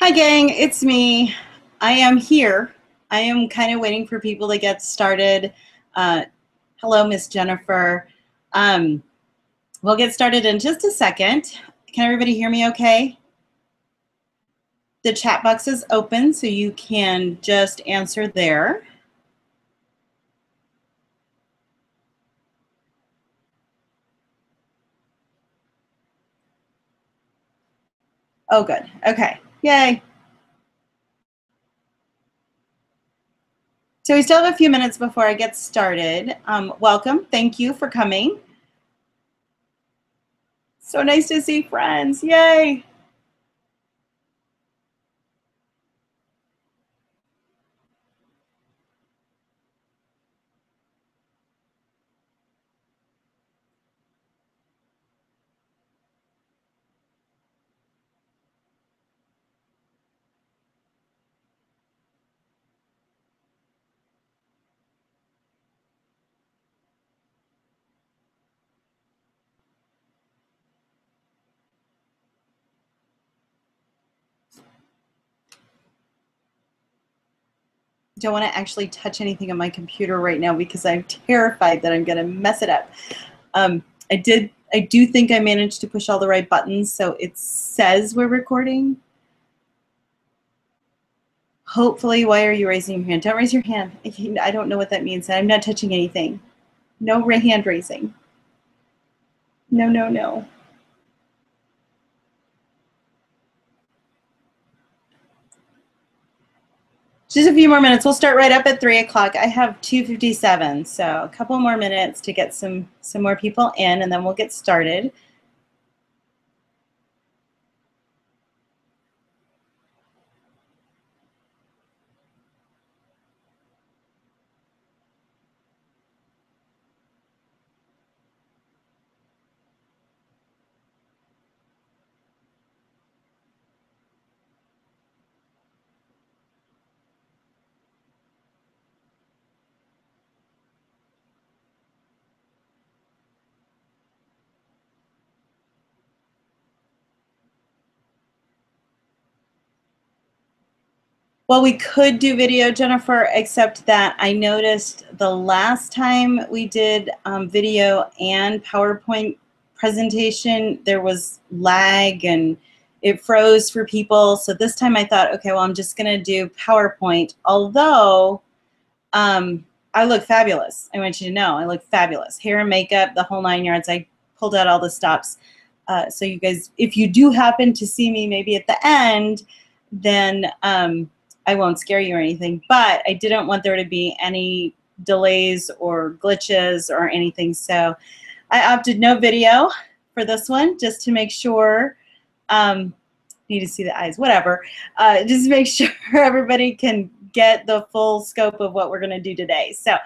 Hi gang, it's me. I am here. I am kind of waiting for people to get started. Hello, Miss Jennifer. We'll get started in just a second. Can everybody hear me okay? The chat box is open, so you can just answer there. Oh, good. Okay. Yay. So we still have a few minutes before I get started. Welcome. Thank you for coming. So nice to see friends. Yay. Don't want to actually touch anything on my computer right now because I'm terrified that I'm going to mess it up. I do think I managed to push all the right buttons, so it says we're recording. Hopefully. Why are you raising your hand? Don't raise your hand. I don't know what that means. I'm not touching anything. No hand raising. No, no, no. Just a few more minutes. We'll start right up at 3 o'clock. I have 2:57, so a couple more minutes to get some more people in, and then we'll get started. Well, we could do video, Jennifer, except that I noticed the last time we did video and PowerPoint presentation, there was lag and it froze for people. So this time I thought, okay, well, I'm just going to do PowerPoint, although I look fabulous. I want you to know I look fabulous. Hair and makeup, the whole 9 yards. I pulled out all the stops. So you guys, if you do happen to see me maybe at the end, then I won't scare you or anything, but I didn't want there to be any delays or glitches or anything. So I opted no video for this one just to make sure, need to see the eyes, whatever, just to make sure everybody can get the full scope of what we're going to do today. So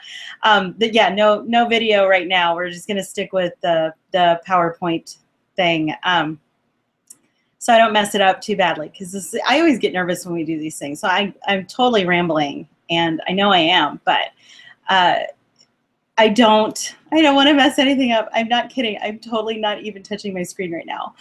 yeah, no video right now. We're just going to stick with the PowerPoint thing. So I don't mess it up too badly, because I always get nervous when we do these things. So I'm totally rambling, and I know I am, but I don't want to mess anything up. I'm not kidding. I'm totally not even touching my screen right now.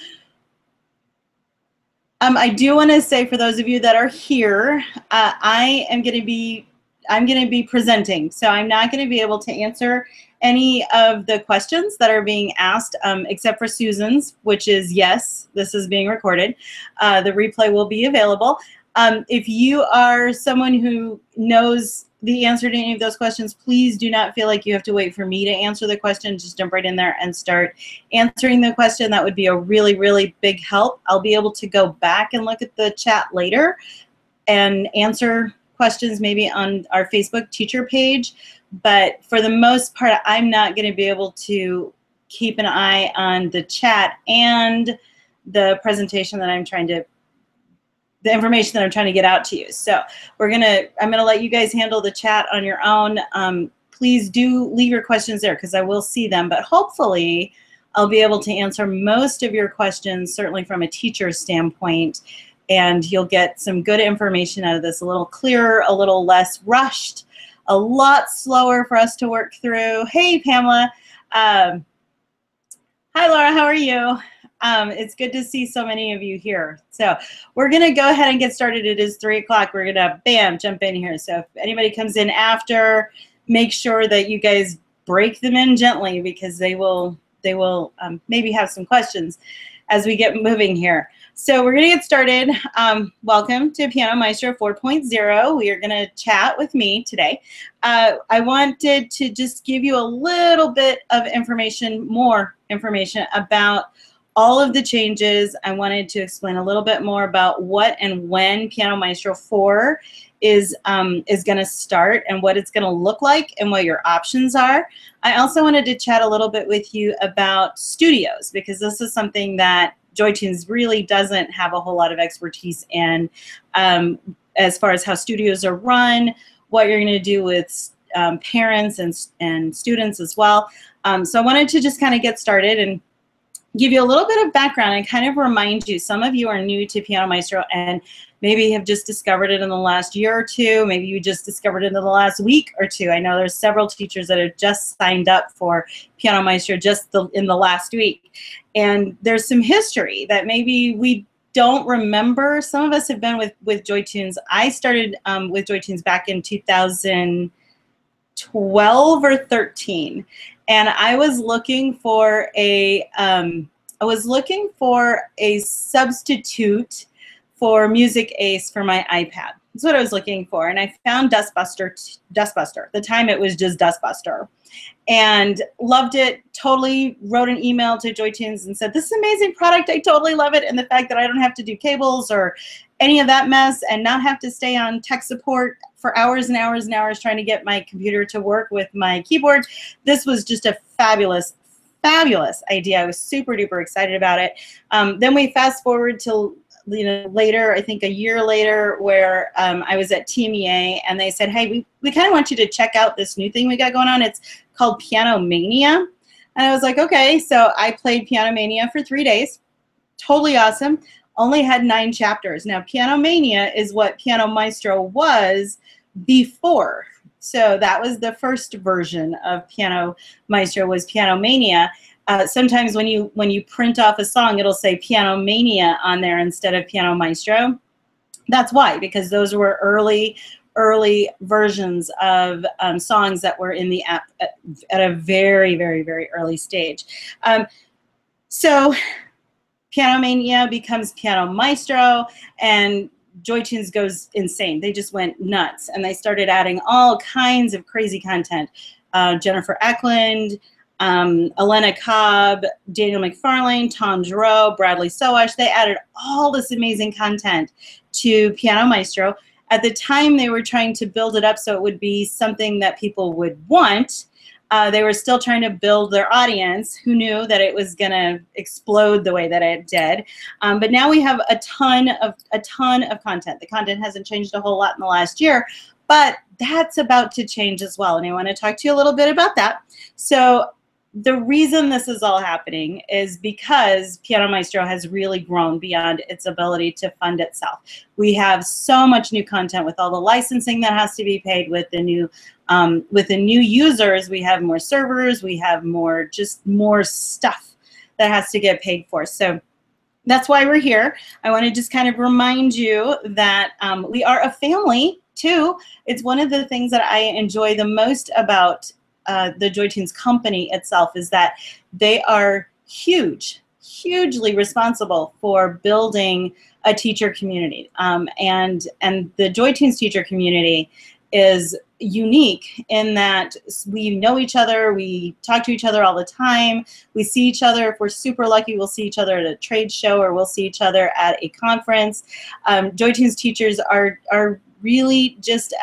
I do want to say, for those of you that are here, I'm going to be presenting, so I'm not going to be able to answer any of the questions that are being asked, except for Susan's, which is yes, this is being recorded. The replay will be available. If you are someone who knows the answer to any of those questions, please do not feel like you have to wait for me to answer the question. Just jump right in there and start answering the question. That would be a really, really big help. I'll be able to go back and look at the chat later and answer questions maybe on our Facebook teacher page. But for the most part, I'm not going to be able to keep an eye on the chat and the presentation that I'm trying to, the information that I'm trying to get out to you. So I'm gonna let you guys handle the chat on your own. Please do leave your questions there, because I will see them, but hopefully I'll be able to answer most of your questions, certainly from a teacher's standpoint, and you'll get some good information out of this, a little clearer, a little less rushed, a lot slower for us to work through. Hey, Pamela. Hi, Laura, how are you? It's good to see so many of you here. So we're going to go ahead and get started. It is 3 o'clock. We're going to, bam, jump in here. So if anybody comes in after, make sure that you guys break them in gently, because they will maybe have some questions as we get moving here. So we're going to get started. Welcome to Piano Maestro 4.0. We are going to chat with me today. I wanted to just give you a little bit of information, more information about all of the changes. I wanted to explain a little bit more about what and when Piano Maestro 4 is going to start and what it's going to look like and what your options are. I also wanted to chat a little bit with you about studios, because this is something that JoyTunes really doesn't have a whole lot of expertise in, as far as how studios are run, what you're going to do with parents and students as well. So I wanted to just kind of get started and give you a little bit of background and kind of remind you. Some of you are new to Piano Maestro and maybe have just discovered it in the last year or two. Maybe you just discovered it in the last week or two. I know there's several teachers that have just signed up for Piano Maestro just in the last week. And there's some history that maybe we don't remember. Some of us have been with JoyTunes. I started with JoyTunes back in 2012 or 13. And I was looking for a substitute for Music Ace for my iPad. That's what I was looking for, and I found Dustbuster. At the time, it was just Dustbuster, and loved it. Totally wrote an email to JoyTunes and said, "This is an amazing product. I totally love it, and the fact that I don't have to do cables or any of that mess, and not have to stay on tech support for hours and hours and hours trying to get my computer to work with my keyboard." This was just a fabulous idea. I was super duper excited about it. Then we fast forward to later, I think a year later, where I was at TMEA, and they said, "Hey, we kind of want you to check out this new thing we got going on. It's called Piano Mania." And I was like, okay. So I played Piano Mania for 3 days. Totally awesome. Only had 9 chapters. Now, Piano Mania is what Piano Maestro was before. So that was the first version of Piano Maestro, was Piano Mania. Sometimes when you print off a song, it'll say Piano Mania on there instead of Piano Maestro. That's why, because those were early versions of songs that were in the app at a very, very, very early stage. So Piano Mania becomes Piano Maestro, and JoyTunes goes insane. They just went nuts, and they started adding all kinds of crazy content. Jennifer Eklund, Elena Cobb, Daniel McFarlane, Tom Giroux, Bradley Soash. They added all this amazing content to Piano Maestro. At the time, they were trying to build it up so it would be something that people would want. They were still trying to build their audience. Who knew that it was going to explode the way that it did? But now we have a ton of content. The content hasn't changed a whole lot in the last year, but that's about to change as well. And I want to talk to you a little bit about that. So the reason this is all happening is because Piano Maestro has really grown beyond its ability to fund itself. We have so much new content with all the licensing that has to be paid with the new users. We have more servers. We have more stuff that has to get paid for. So that's why we're here. I want to just kind of remind you that we are a family too. It's one of the things that I enjoy the most about the JoyTunes company itself, is that they are hugely responsible for building a teacher community. And the JoyTunes teacher community is unique in that we know each other, we talk to each other all the time, we see each other. If we're super lucky, we'll see each other at a trade show, or we'll see each other at a conference. JoyTunes teachers are really just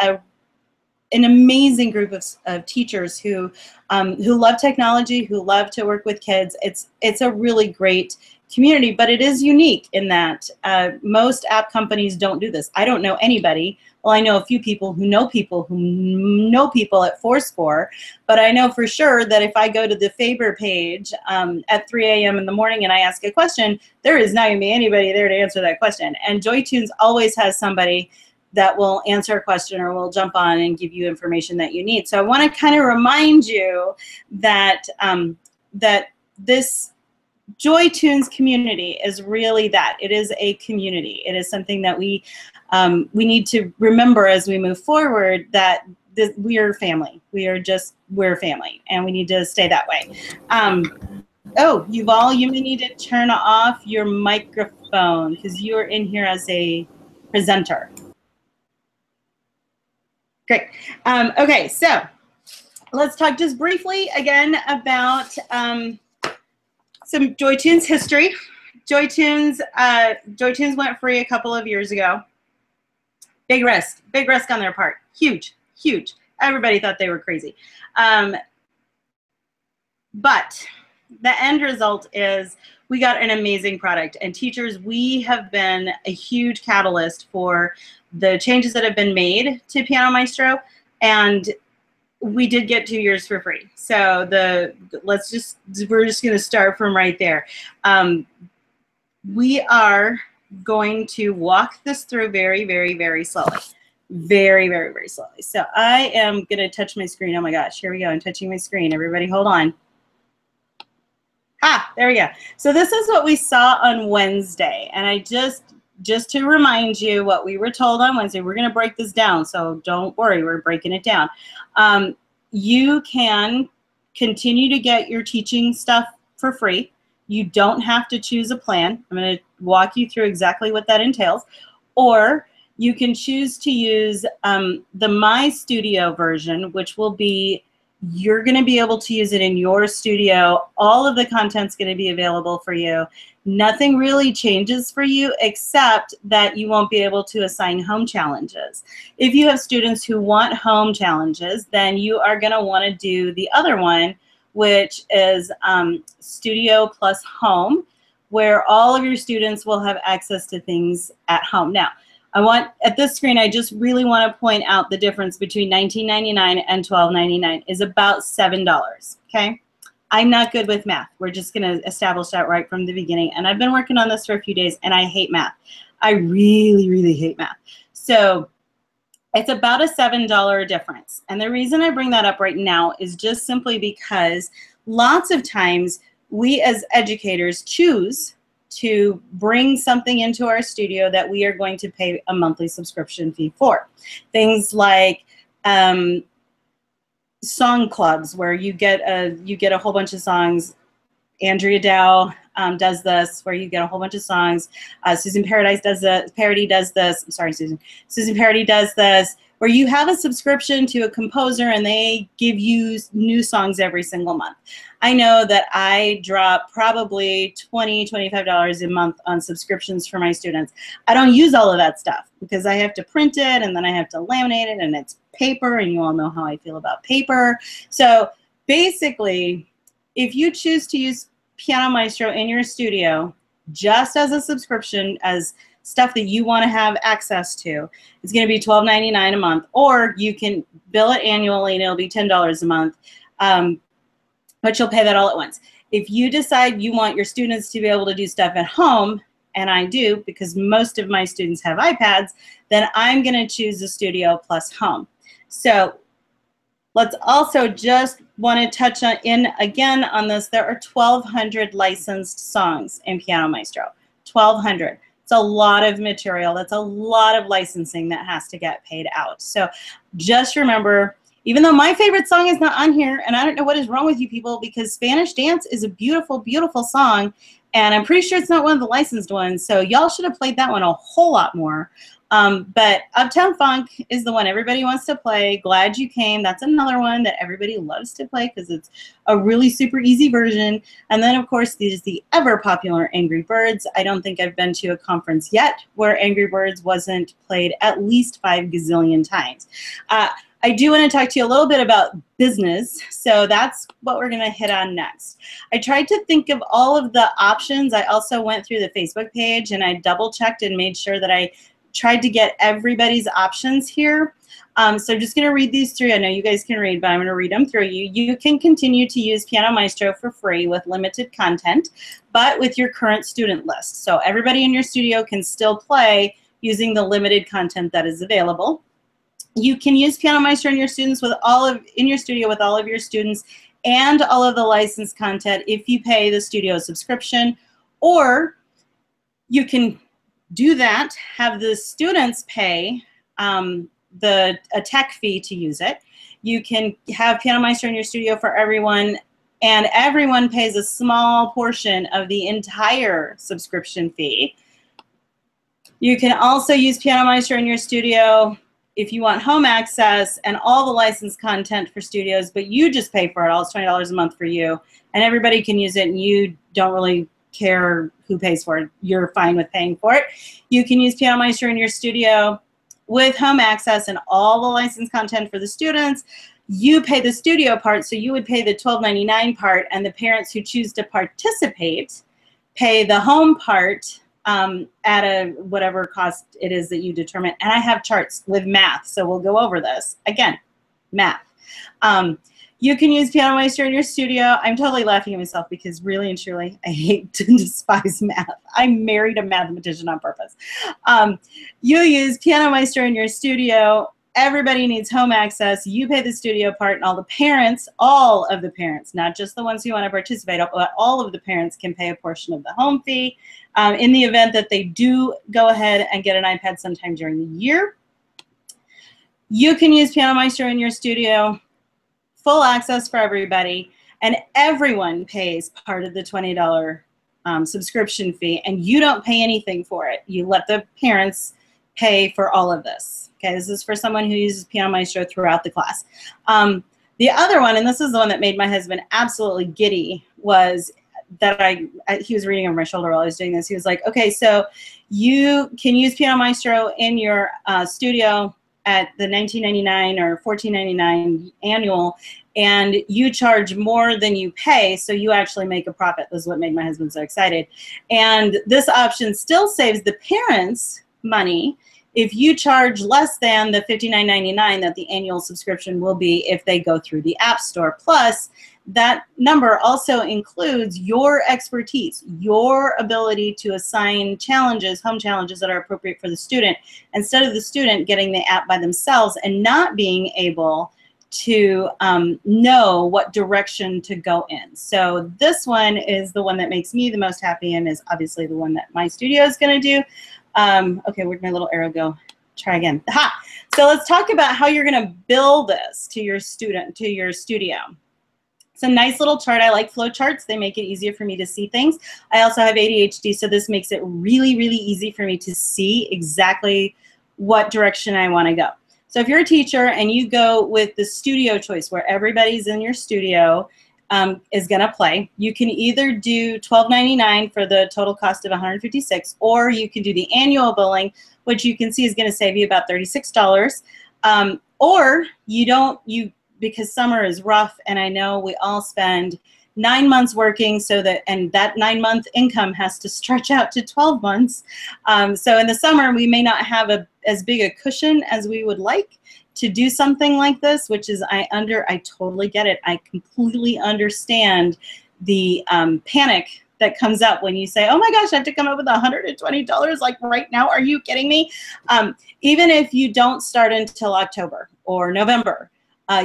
an amazing group of teachers who love technology, who love to work with kids. It's a really great community, but it is unique in that most app companies don't do this. I don't know anybody. Well, I know a few people who know people at Fourscore, but I know for sure that if I go to the Faber page at 3 a.m. in the morning and I ask a question, there is not going to be anybody there to answer that question. And JoyTunes always has somebody that will answer a question or will jump on and give you information that you need. So I want to kind of remind you that that this Joy Tunes community is really that. It is a community. It is something that we need to remember as we move forward, that we are family. We're family, and we need to stay that way. Oh, Yuval, you may need to turn off your microphone because you're in here as a presenter. Great. Okay, so let's talk just briefly again about some Joy Tunes history. Joy Tunes went free a couple of years ago. Big risk on their part. Huge. Everybody thought they were crazy. But the end result is we got an amazing product. And teachers, we have been a huge catalyst for the changes that have been made to Piano Maestro. And we did get 2 years for free. So we're just going to start from right there. We are going to walk this through very, very, very slowly. Very, very, very slowly. So I am going to touch my screen. Oh my gosh, here we go. I'm touching my screen. Everybody hold on. There we go. So this is what we saw on Wednesday. And I just to remind you what we were told on Wednesday, we're going to break this down. So don't worry, we're breaking it down. You can continue to get your teaching stuff for free. You don't have to choose a plan. I'm going to walk you through exactly what that entails. Or you can choose to use the My Studio version, which will be, you're going to be able to use it in your studio. All of the content's going to be available for you. Nothing really changes for you except that you won't be able to assign home challenges. If you have students who want home challenges, then you are going to want to do the other one, which is Studio plus Home, where all of your students will have access to things at home. Now, at this screen, I just really want to point out the difference between $19.99 and $12.99 is about $7, okay? I'm not good with math. We're just going to establish that right from the beginning. And I've been working on this for a few days, and I hate math. I really, really hate math. So it's about a $7 difference. And the reason I bring that up right now is just simply because lots of times we as educators choose to bring something into our studio that we are going to pay a monthly subscription fee for. Things like song clubs, where you get a whole bunch of songs. Andrea Dow does this, where you get a whole bunch of songs. Susan Parody does this. I'm sorry, Susan. Susan Parody does this, where you have a subscription to a composer and they give you new songs every single month. I know that I drop probably $20, $25 a month on subscriptions for my students. I don't use all of that stuff because I have to print it and then I have to laminate it, and it's paper, and you all know how I feel about paper. So basically, if you choose to use Piano Maestro in your studio just as a subscription, as stuff that you want to have access to, it's going to be $12.99 a month, or you can bill it annually and it'll be $10 a month, but you'll pay that all at once. If you decide you want your students to be able to do stuff at home, and I do because most of my students have iPads, then I'm going to choose the Studio plus Home. So let's also just want to touch again on this. There are 1,200 licensed songs in Piano Maestro. 1,200. It's a lot of material. That's a lot of licensing that has to get paid out. So just remember, even though my favorite song is not on here, and I don't know what is wrong with you people, because Spanish Dance is a beautiful, beautiful song, and I'm pretty sure it's not one of the licensed ones, so y'all should have played that one a whole lot more. But Uptown Funk is the one everybody wants to play. Glad You Came, that's another one that everybody loves to play because it's a really super easy version. And then, of course, there's the ever popular Angry Birds. I don't think I've been to a conference yet where Angry Birds wasn't played at least 5 gazillion times. I do want to talk to you a little bit about business, so that's what we're going to hit on next. I tried to think of all of the options. I also went through the Facebook page and I double-checked and made sure that I tried to get everybody's options here. So I'm just going to read these through. I know you guys can read, but I'm going to read them through you. You can continue to use Piano Maestro for free with limited content, but with your current student list. So everybody in your studio can still play using the limited content that is available. You can use Piano Maestro in your studio with all of your students and all of the licensed content if you pay the studio subscription, or you can do that, have the students pay a tech fee to use it. You can have Piano Maestro in your studio for everyone, and everyone pays a small portion of the entire subscription fee. You can also use Piano Maestro in your studio if you want home access and all the licensed content for studios, but you just pay for it all. It's $20 a month for you, and everybody can use it, and you don't really care who pays for it. You're fine with paying for it. You can use Piano Maestro in your studio with home access and all the licensed content for the students. You pay the studio part, so you would pay the $12.99 part, and the parents who choose to participate pay the home part at a whatever cost it is that you determine. And I have charts with math, so we'll go over this. Again, math. You can use Piano Maestro in your studio. I'm totally laughing at myself because really and truly, I hate and despise math. I married a mathematician on purpose. You use Piano Maestro in your studio. Everybody needs home access. You pay the studio part, and all of the parents, not just the ones who want to participate, but all of the parents can pay a portion of the home fee in the event that they do go ahead and get an iPad sometime during the year. You can use Piano Maestro in your studio, full access for everybody, and everyone pays part of the $20 subscription fee, and you don't pay anything for it. You let the parents pay for all of this. Okay, this is for someone who uses Piano Maestro throughout the class. The other one, and this is the one that made my husband absolutely giddy, was that he was reading over my shoulder while I was doing this. He was like, okay, so you can use Piano Maestro in your studio at the $19.99 or $14.99 annual, and you charge more than you pay, so you actually make a profit. This is what made my husband so excited. And this option still saves the parents money if you charge less than the $59.99 that the annual subscription will be if they go through the App Store. Plus, that number also includes your expertise, your ability to assign challenges, home challenges that are appropriate for the student, instead of the student getting the app by themselves and not being able to know what direction to go in. So this one is the one that makes me the most happy, and is obviously the one that my studio is going to do. Okay, where'd my little arrow go? Try again. Ha! So let's talk about how you're going to bill this to your student, to your studio. It's a nice little chart. I like flow charts. They make it easier for me to see things. I also have ADHD, so this makes it really, really easy for me to see exactly what direction I want to go. So if you're a teacher and you go with the studio choice, where everybody's in your studio is going to play, you can either do $12.99 for the total cost of $156, or you can do the annual billing, which you can see is going to save you about $36. Or because summer is rough, and I know we all spend 9 months working, and that 9-month income has to stretch out to 12 months. So in the summer, we may not have as big a cushion as we would like to do something like this, which is, I totally get it. I completely understand the panic that comes up when you say, oh my gosh, I have to come up with $120 like right now. Are you kidding me? Even if you don't start until October or November,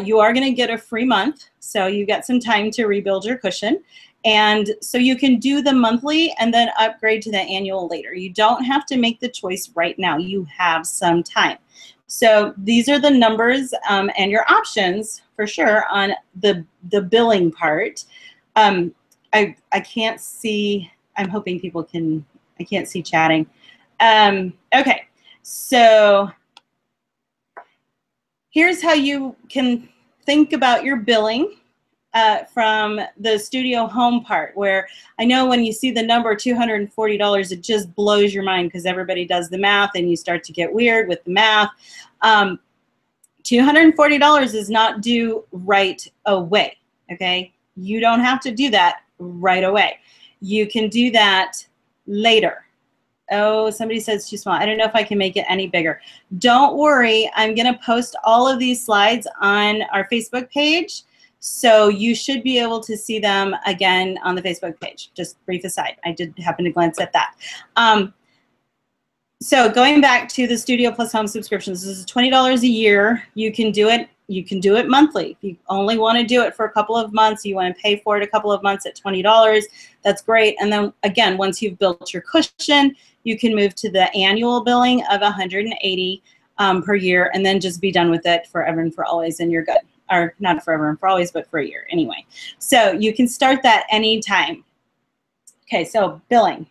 you are going to get a free month, so you get some time to rebuild your cushion. And so you can do the monthly and then upgrade to the annual later. You don't have to make the choice right now. You have some time. So these are the numbers and your options for sure on the billing part. I can't see, I'm hoping people can, I can't see chatting. Okay, so here's how you can think about your billing from the studio home part, where I know when you see the number $240, it just blows your mind because everybody does the math and you start to get weird with the math. $240 is not due right away, okay? You don't have to do that right away. You can do that later. Oh, somebody says it's too small. I don't know if I can make it any bigger. Don't worry. I'm going to post all of these slides on our Facebook page, so you should be able to see them again on the Facebook page. Just brief aside. I did happen to glance at that. So going back to the Studio Plus Home subscriptions, this is $20 a year. You can do it you can do it monthly. If you only want to do it for a couple of months, you want to pay for it a couple of months at $20, that's great. And then again, once you've built your cushion, you can move to the annual billing of $180 per year, and then just be done with it forever and for always, and you're good. Or not forever and for always, but for a year anyway. So you can start that anytime. Okay, so billing.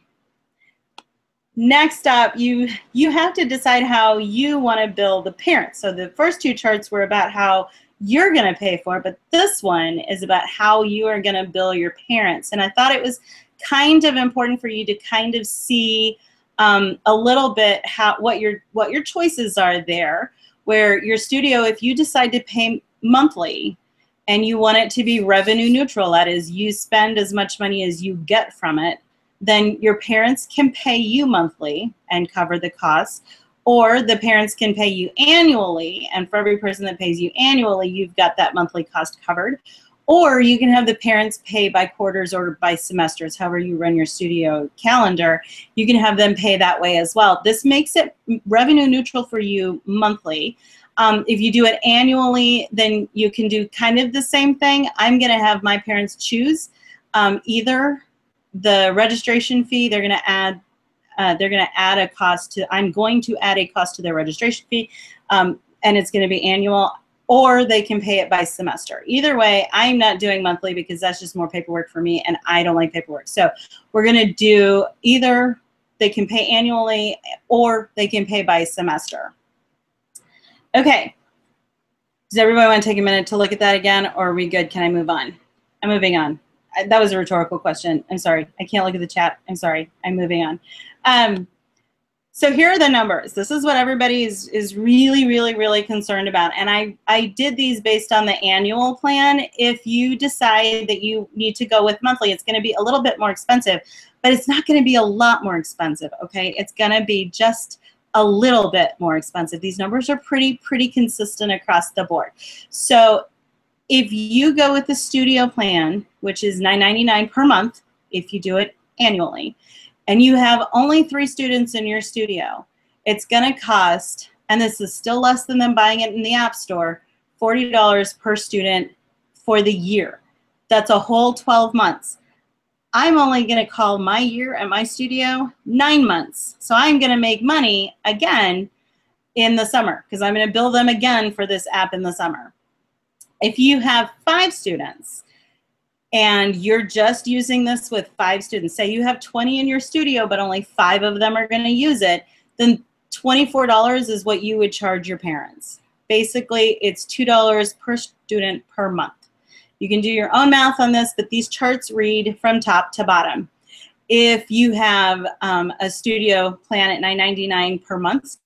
Next up, you have to decide how you want to bill the parents. So the first two charts were about how you're going to pay for it, but this one is about how you are going to bill your parents. And I thought it was kind of important for you to kind of see a little bit what your choices are there. Where your studio, if you decide to pay monthly and you want it to be revenue neutral, that is, you spend as much money as you get from it, then your parents can pay you monthly and cover the costs, or the parents can pay you annually, and for every person that pays you annually, you've got that monthly cost covered. Or you can have the parents pay by quarters or by semesters, however you run your studio calendar. You can have them pay that way as well. This makes it revenue neutral for you monthly. If you do it annually, then you can do kind of the same thing. I'm going to have my parents choose either the registration fee. They're going to add a cost to. I'm going to add a cost to their registration fee, and it's going to be annual. Or they can pay it by semester. Either way, I'm not doing monthly because that's just more paperwork for me, and I don't like paperwork. So we're going to do either they can pay annually or they can pay by semester. Okay. Does everybody want to take a minute to look at that again, or are we good? Can I move on? I'm moving on. That was a rhetorical question. I'm sorry. I can't look at the chat. I'm sorry. I'm moving on. So here are the numbers. This is what everybody is really, really, really concerned about. And I did these based on the annual plan. If you decide that you need to go with monthly, it's going to be a little bit more expensive, but it's not going to be a lot more expensive, okay? It's going to be just a little bit more expensive. These numbers are pretty consistent across the board. So if you go with the studio plan, which is $9.99 per month, if you do it annually, and you have only 3 students in your studio, it's going to cost, and this is still less than them buying it in the App Store, $40 per student for the year. That's a whole 12 months. I'm only going to call my year at my studio 9 months. So I'm going to make money again in the summer because I'm going to bill them again for this app in the summer. If you have 5 students, and you're just using this with 5 students, say you have 20 in your studio, but only 5 of them are going to use it, then $24 is what you would charge your parents. Basically, it's $2 per student per month. You can do your own math on this, but these charts read from top to bottom. If you have a studio plan at $9.99 per month,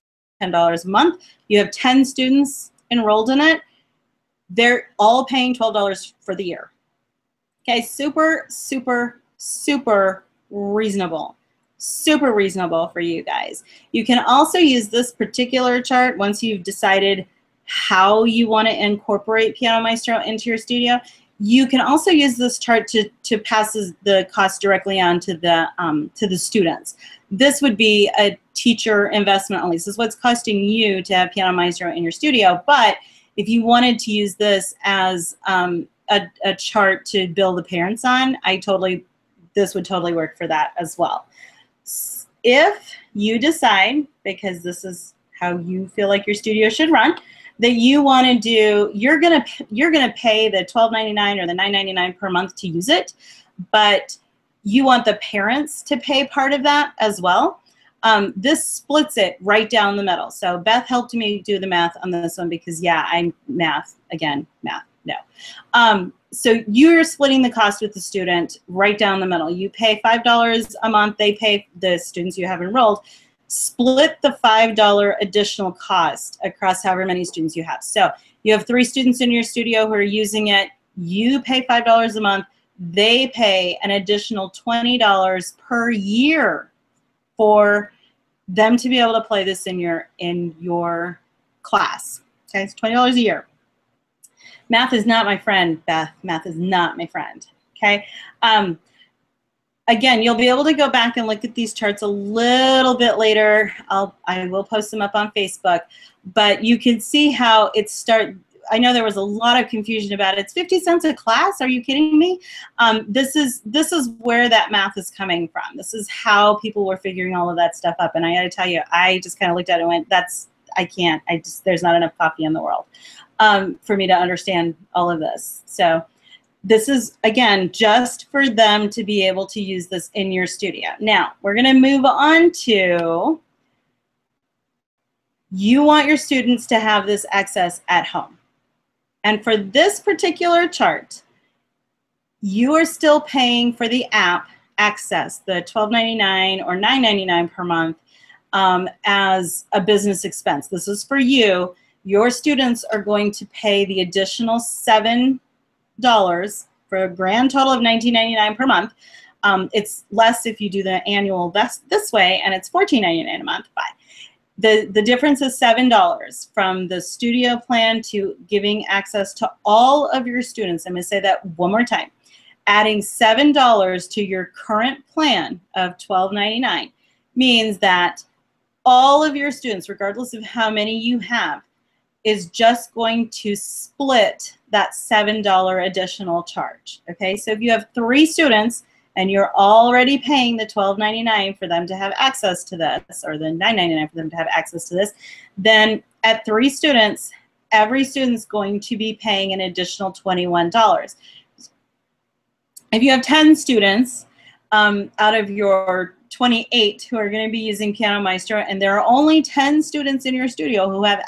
$10 a month, you have 10 students enrolled in it, they're all paying $12 for the year. Okay, super, super, super reasonable. Super reasonable for you guys. You can also use this particular chart once you've decided how you want to incorporate Piano Maestro into your studio. You can also use this chart to pass the cost directly on to the students. This would be a teacher investment only. This is what's costing you to have Piano Maestro in your studio. But if you wanted to use this as a chart to bill the parents on, this would totally work for that as well. If you decide, because this is how you feel like your studio should run, that you want to do, you're gonna pay the $12.99 or the $9.99 per month to use it, but you want the parents to pay part of that as well. This splits it right down the middle. So Beth helped me do the math on this one because, yeah, math, no. So you're splitting the cost with the student right down the middle. You pay $5 a month, they pay, the students you have enrolled. Split the $5 additional cost across however many students you have. So you have 3 students in your studio who are using it. You pay $5 a month. They pay an additional $20 per year for them to be able to play this in your class. Okay, it's $20 a year. Math is not my friend, Beth. Math is not my friend. Okay. Again, you'll be able to go back and look at these charts a little bit later. I will post them up on Facebook, but you can see how I know there was a lot of confusion about it. It's 50 cents a class. Are you kidding me? This is where that math is coming from. This is how people were figuring all of that stuff up. And I got to tell you, I just kind of looked at it and went, I can't. There's not enough coffee in the world for me to understand all of this. So this is, again, just for them to be able to use this in your studio. Now, we're going to move on to, you want your students to have this access at home. And for this particular chart, you are still paying for the app access, the $12.99 or $9.99 per month as a business expense. This is for you. Your students are going to pay the additional $7 for a grand total of $19.99 per month. It's less if you do the annual this way, and it's $14.99 a month. But the difference is $7 from the studio plan to giving access to all of your students. I'm going to say that one more time. Adding $7 to your current plan of $12.99 means that all of your students, regardless of how many you have, is just going to split that $7 additional charge. Okay, so if you have 3 students and you're already paying the $12.99 for them to have access to this, or the $9.99 for them to have access to this, then at 3 students, every student's going to be paying an additional $21. If you have 10 students out of your 28 who are going to be using Piano Maestro, and there are only 10 students in your studio who have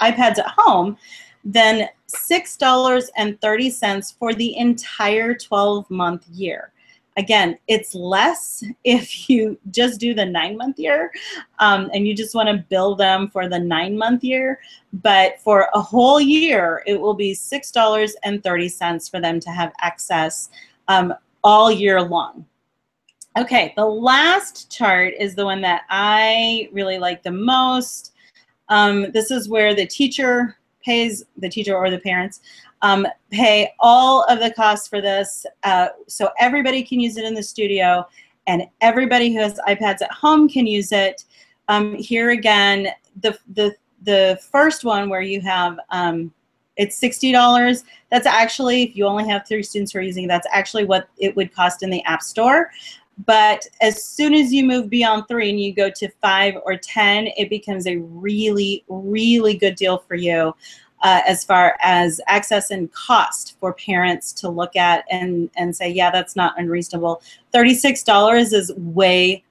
iPads at home, then $6.30 for the entire 12-month year. Again, it's less if you just do the 9-month year and you just want to bill them for the 9-month year. But for a whole year, it will be $6.30 for them to have access all year long. Okay, the last chart is the one that I really like the most. This is where the teacher pays, the teacher or the parents, pay all of the costs for this, so everybody can use it in the studio, and everybody who has iPads at home can use it. Here again, the first one where you have, it's $60. That's actually, if you only have 3 students who are using it, that's actually what it would cost in the App Store. But as soon as you move beyond 3 and you go to 5 or 10, it becomes a really, really good deal for you as far as access and cost for parents to look at and say, yeah, that's not unreasonable. $36 is way,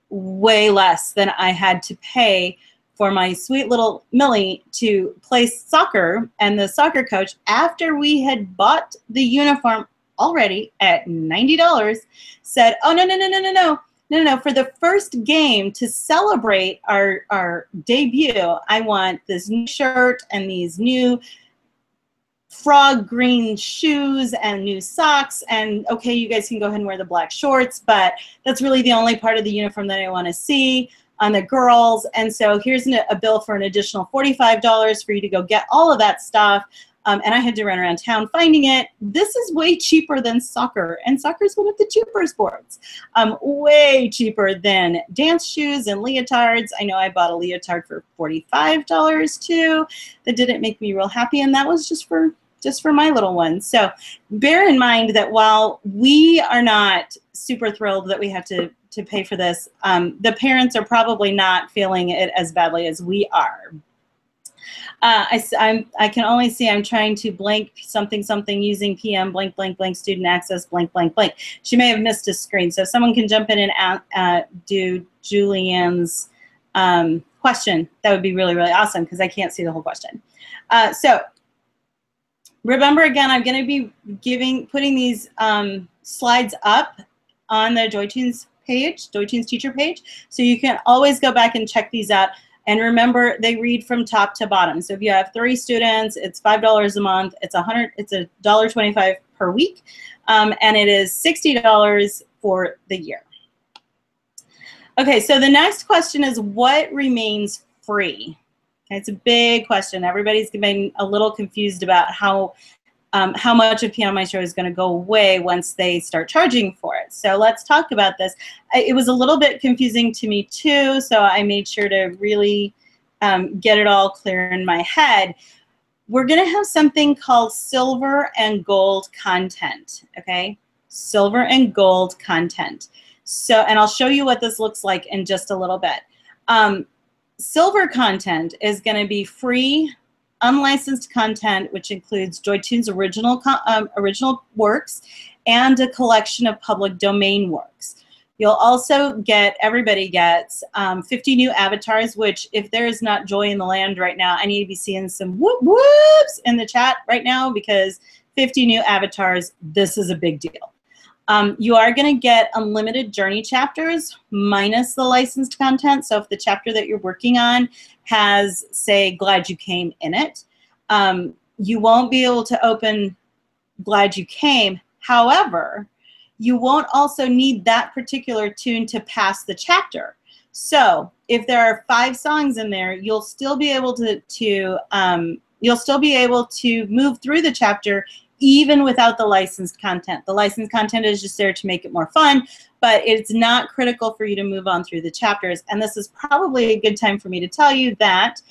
way less than I had to pay for my sweet little Millie to play soccer. And the soccer coach, after we had bought the uniform already at $90, said, oh, no, for the first game to celebrate our debut, I want this new shirt and these new frog green shoes and new socks, and okay, you guys can go ahead and wear the black shorts, but that's really the only part of the uniform that I want to see on the girls. And so here's a bill for an additional $45 for you to go get all of that stuff. And I had to run around town finding it. This is way cheaper than soccer, and soccer is one of the cheaper sports. Way cheaper than dance shoes and leotards. I know I bought a leotard for $45 too. That didn't make me real happy, and that was just for my little one. So bear in mind that while we are not super thrilled that we have to pay for this, the parents are probably not feeling it as badly as we are. I can only see I'm trying to blank something using PM blank blank blank student access blank blank blank. She may have missed a screen, so if someone can jump in and do Julianne's question, that would be really, really awesome, because I can't see the whole question. So remember, again, I'm going to be putting these slides up on the JoyTunes page, JoyTunes teacher page, so you can always go back and check these out. And remember, they read from top to bottom. So if you have 3 students, it's $5 a month. It's $1.25 per week, and it is $60 for the year. Okay, so the next question is, what remains free? Okay, it's a big question. Everybody's been a little confused about how much of Piano Maestro is going to go away once they start charging for it. So let's talk about this. It was a little bit confusing to me too, so I made sure to really get it all clear in my head. we're going to have something called silver and gold content, okay? Silver and gold content. So, and I'll show you what this looks like in just a little bit. Silver content is going to be free, unlicensed content, which includes JoyTunes' original works and a collection of public domain works. You'll also get, everybody gets 50 new avatars, which if there is not joy in the land right now, I need to be seeing some whoop whoops in the chat right now, because 50 new avatars, this is a big deal. You are going to get unlimited journey chapters minus the licensed content. So if the chapter that you're working on has, say, Glad You Came in it, you won't be able to open Glad You Came. However, you won't also need that particular tune to pass the chapter. So if there are 5 songs in there, you'll still be able to move through the chapter even without the licensed content. The licensed content is just there to make it more fun, but it's not critical for you to move on through the chapters. And this is probably a good time for me to tell you that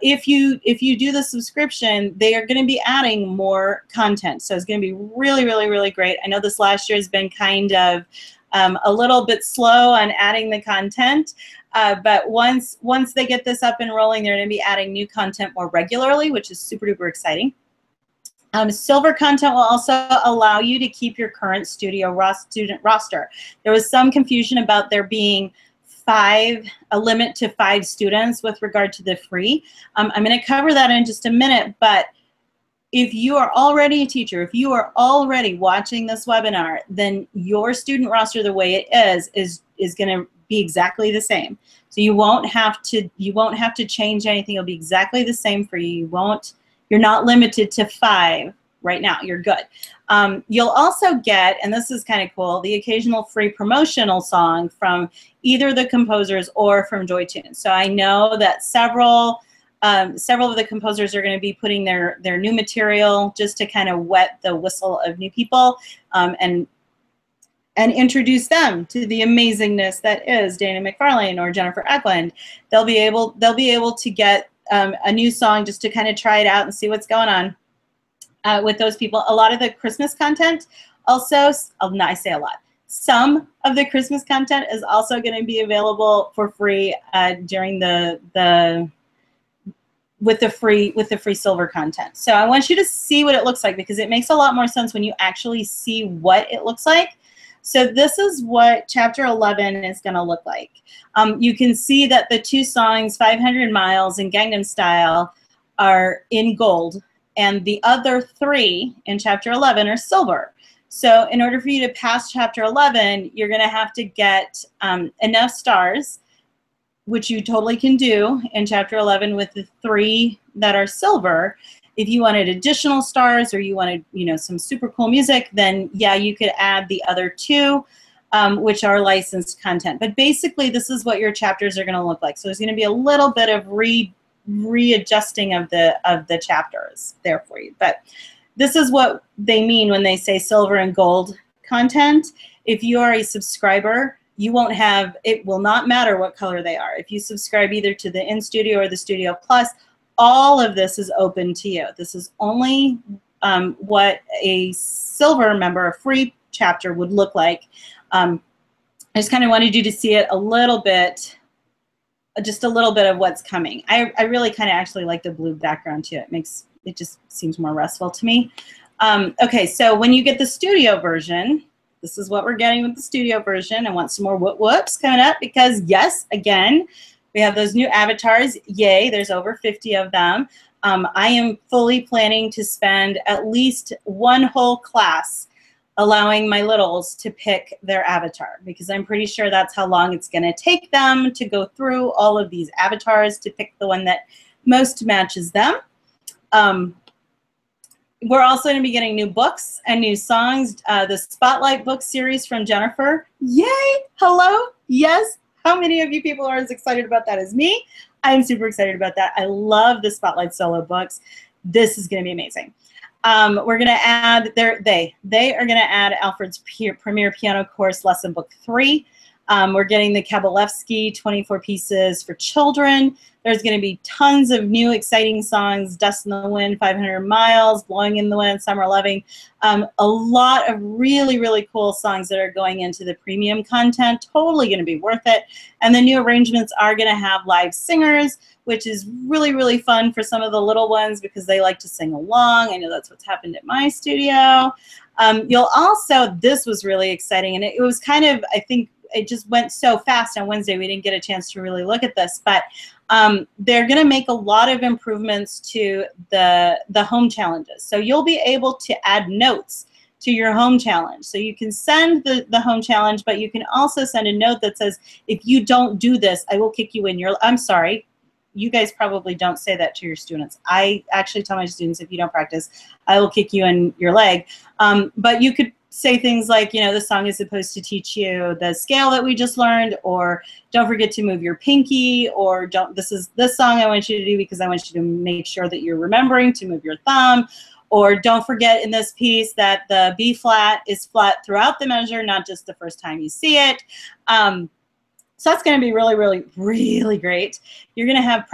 if you do the subscription, they are going to be adding more content. So it's going to be really, really, really great. I know this last year has been kind of a little bit slow on adding the content, but once they get this up and rolling, they're going to be adding new content more regularly, which is super duper exciting. Silver content will also allow you to keep your current studio student roster. There was some confusion about there being a limit to 5 students with regard to the free. I'm going to cover that in just a minute, but if you are already a teacher, if you are already watching this webinar, then your student roster, the way it is going to be exactly the same. So you won't have to change anything. It'll be exactly the same for you. You're not limited to 5 right now. You're good. You'll also get, and this is kind of cool, the occasional free promotional song from either the composers or from JoyTunes. So I know that several of the composers are going to be putting their new material just to kind of wet the whistle of new people and introduce them to the amazingness that is Dana McFarlane or Jennifer Eklund. They'll be able to get a new song just to kind of try it out and see what's going on with those people. A lot of the Christmas content also, I say a lot, some of the Christmas content is also going to be available for free during with the free silver content. So I want you to see what it looks like, because it makes a lot more sense when you actually see what it looks like. So this is what chapter 11 is going to look like. You can see that the 2 songs, 500 Miles and Gangnam Style, are in gold, and the other 3 in chapter 11 are silver. So in order for you to pass chapter 11, you're going to have to get enough stars, which you totally can do in chapter 11 with the 3 that are silver. If you wanted additional stars or you wanted, some super cool music, then yeah, you could add the other 2, which are licensed content. But basically, this is what your chapters are going to look like. So there's going to be a little bit of readjusting of the chapters there for you. But this is what they mean when they say silver and gold content. If you are a subscriber, you won't have, it will not matter what color they are. If you subscribe either to the In-Studio or the Studio Plus, all of this is open to you. This is only what a silver member, a free chapter, would look like. I just kind of wanted you to see it a little bit, just a little bit of what's coming. I really kind of actually like the blue background too. It just seems more restful to me. Okay, so when you get the studio version, this is what we're getting with the studio version. I want some more whoops coming up, because yes, again, we have those new avatars. Yay, there's over 50 of them. I am fully planning to spend at least 1 whole class allowing my littles to pick their avatar, because I'm pretty sure that's how long it's going to take them to go through all of these avatars to pick the one that most matches them. We're also going to be getting new books and new songs. The Spotlight book series from Jennifer. Yay! Hello? Yes. How many of you people are as excited about that as me? I'm super excited about that. I love the Spotlight solo books. This is going to be amazing. We're going to add, they are going to add Alfred's Premier Piano Course Lesson Book 3. We're getting the Kabalevsky 24 pieces for children. There's going to be tons of new exciting songs, Dust in the Wind, 500 Miles, Blowing in the Wind, Summer Loving. A lot of really, really cool songs that are going into the premium content. Totally going to be worth it. And the new arrangements are going to have live singers, which is really, really fun for some of the little ones because they like to sing along. I know that's what's happened at my studio. You'll also, this was really exciting, and it was kind of, I think, it just went so fast on Wednesday, we didn't get a chance to really look at this, but they're going to make a lot of improvements to the home challenges. So you'll be able to add notes to your home challenge. So you can send the home challenge, but you can also send a note that says, if you don't do this, I will kick you in your, I'm sorry, you guys probably don't say that to your students. I actually tell my students, if you don't practice, I will kick you in your leg. But you could say things like, you know, this song is supposed to teach you the scale that we just learned, or don't forget to move your pinky, or this song I want you to do because I want you to make sure that you're remembering to move your thumb, or don't forget in this piece that the B flat is flat throughout the measure, not just the first time you see it. So that's going to be really, really, really great. You're going to have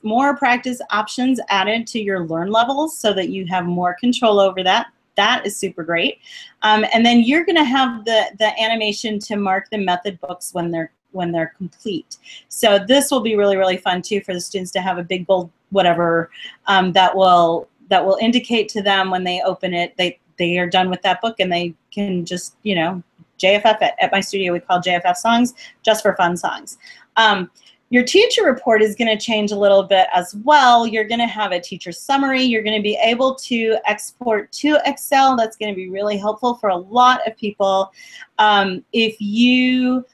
more practice options added to your learn levels so that you have more control over that. That is super great. And then you're going to have the animation to mark the method books when they're complete. So this will be really, really fun too for the students to have a big bold whatever that will indicate to them when they open it they are done with that book, and they can just, you know, JFF at my studio we call JFF songs, just for fun songs. Your teacher report is going to change a little bit as well. You're going to have a teacher summary. You're going to be able to export to Excel. That's going to be really helpful for a lot of people. If you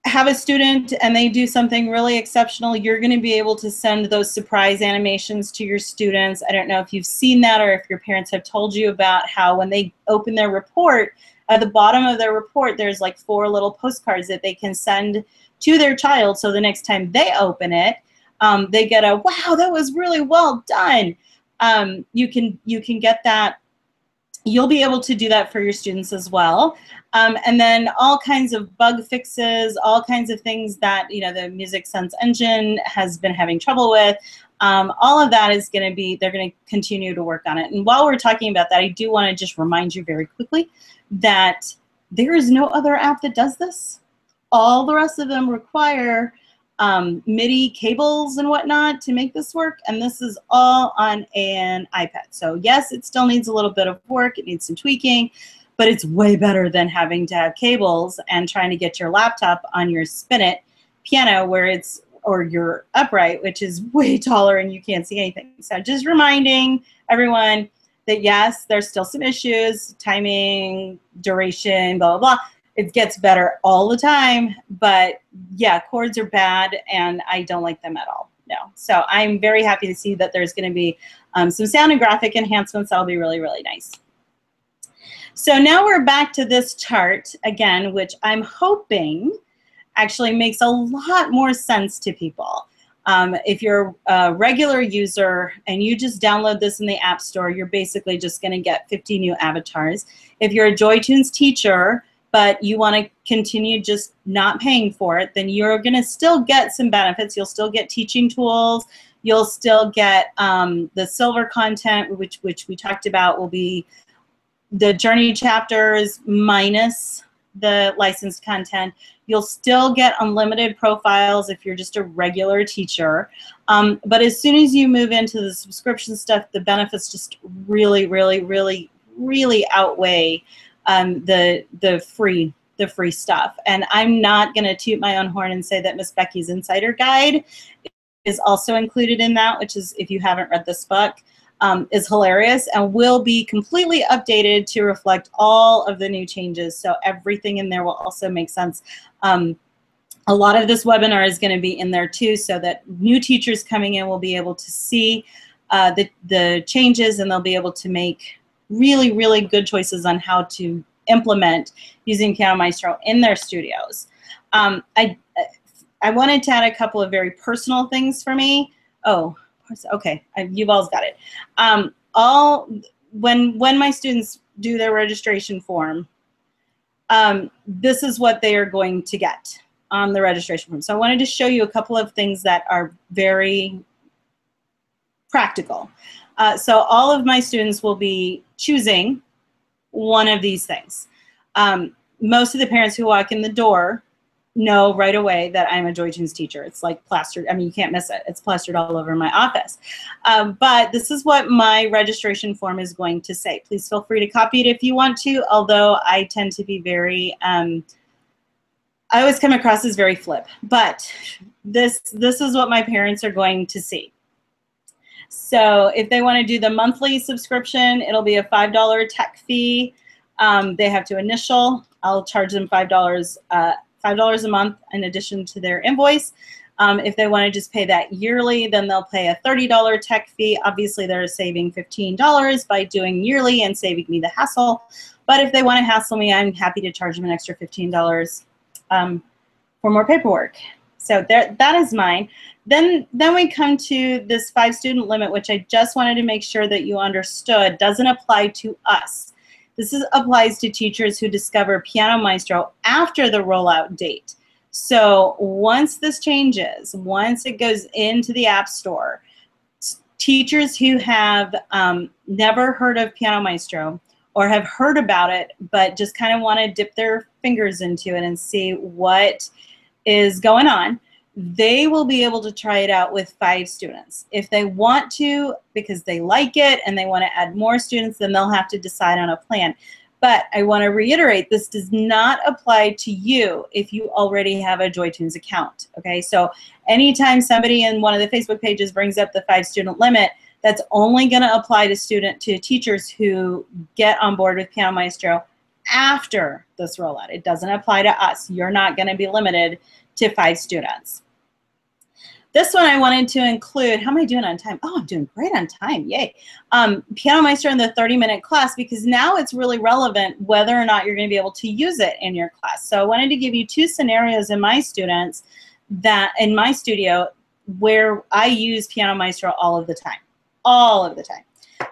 have a student and they do something really exceptional, you're going to be able to send those surprise animations to your students. I don't know if you've seen that or if your parents have told you about how when they open their report, at the bottom of their report, there's like 4 little postcards that they can send to their child, so the next time they open it, they get a, wow, that was really well done. You can get that. You'll be able to do that for your students as well. And then all kinds of bug fixes, all kinds of things that, you know, the Music Sense engine has been having trouble with. All of that is going to be, they're going to continue to work on it. And while we're talking about that, I do want to just remind you very quickly that there is no other app that does this. All the rest of them require MIDI cables and whatnot to make this work, and this is all on an iPad. So yes, it still needs a little bit of work, it needs some tweaking, but it's way better than having to have cables and trying to get your laptop on your Spin It piano where it's, or your upright, which is way taller and you can't see anything. So just reminding everyone that yes, there's still some issues, timing, duration, blah, blah, blah. It gets better all the time, but yeah, chords are bad and I don't like them at all, no. So I'm very happy to see that there's gonna be some sound and graphic enhancements that'll be really, really nice. So now we're back to this chart again, which I'm hoping actually makes a lot more sense to people. If you're a regular user and you just download this in the App Store, you're basically just gonna get 50 new avatars. If you're a JoyTunes teacher, but you want to continue just not paying for it, then you're going to still get some benefits. You'll still get teaching tools. You'll still get the silver content, which we talked about will be the journey chapters minus the licensed content. You'll still get unlimited profiles if you're just a regular teacher. But as soon as you move into the subscription stuff, the benefits just really, really, really, really outweigh the free stuff. And I'm not going to toot my own horn and say that Miss Becky's Insider Guide is also included in that, which is, if you haven't read this book, is hilarious and will be completely updated to reflect all of the new changes. So everything in there will also make sense. A lot of this webinar is going to be in there too, so that new teachers coming in will be able to see the changes, and they'll be able to make really, really good choices on how to implement using Piano Maestro in their studios. I wanted to add a couple of very personal things for me. Oh, okay, you've all got it. When my students do their registration form, this is what they are going to get on the registration form. So I wanted to show you a couple of things that are very practical. So all of my students will be choosing one of these things. Most of the parents who walk in the door know right away that I'm a Joy Tunes teacher. It's like plastered. I mean, you can't miss it. It's plastered all over my office. But this is what my registration form is going to say. Please feel free to copy it if you want to, although I tend to be very, I always come across as very flip. But this is what my parents are going to see. So if they want to do the monthly subscription, it'll be a $5 tech fee. They have to initial. I'll charge them $5 a month in addition to their invoice. If they want to just pay that yearly, then they'll pay a $30 tech fee. Obviously, they're saving $15 by doing yearly and saving me the hassle. But if they want to hassle me, I'm happy to charge them an extra $15 for more paperwork. So that is mine. Then we come to this 5-student limit, which I just wanted to make sure that you understood doesn't apply to us. This applies to teachers who discover Piano Maestro after the rollout date. So once this changes, once it goes into the App Store, teachers who have never heard of Piano Maestro or have heard about it but just kind of want to dip their fingers into it and see what is going on, they will be able to try it out with 5 students. If they want to, because they like it and they want to add more students, then they'll have to decide on a plan. But I want to reiterate, this does not apply to you if you already have a Joy Tunes account, okay? So anytime somebody in one of the Facebook pages brings up the 5-student limit, that's only going to apply to teachers who get on board with Piano Maestro after this rollout. It doesn't apply to us. You're not going to be limited to 5 students. This one I wanted to include, how am I doing on time? Oh, I'm doing great on time, yay. Piano Maestro in the 30-minute class, because now it's really relevant whether or not you're going to be able to use it in your class. So I wanted to give you 2 scenarios in my students that, in my studio, where I use Piano Maestro all of the time.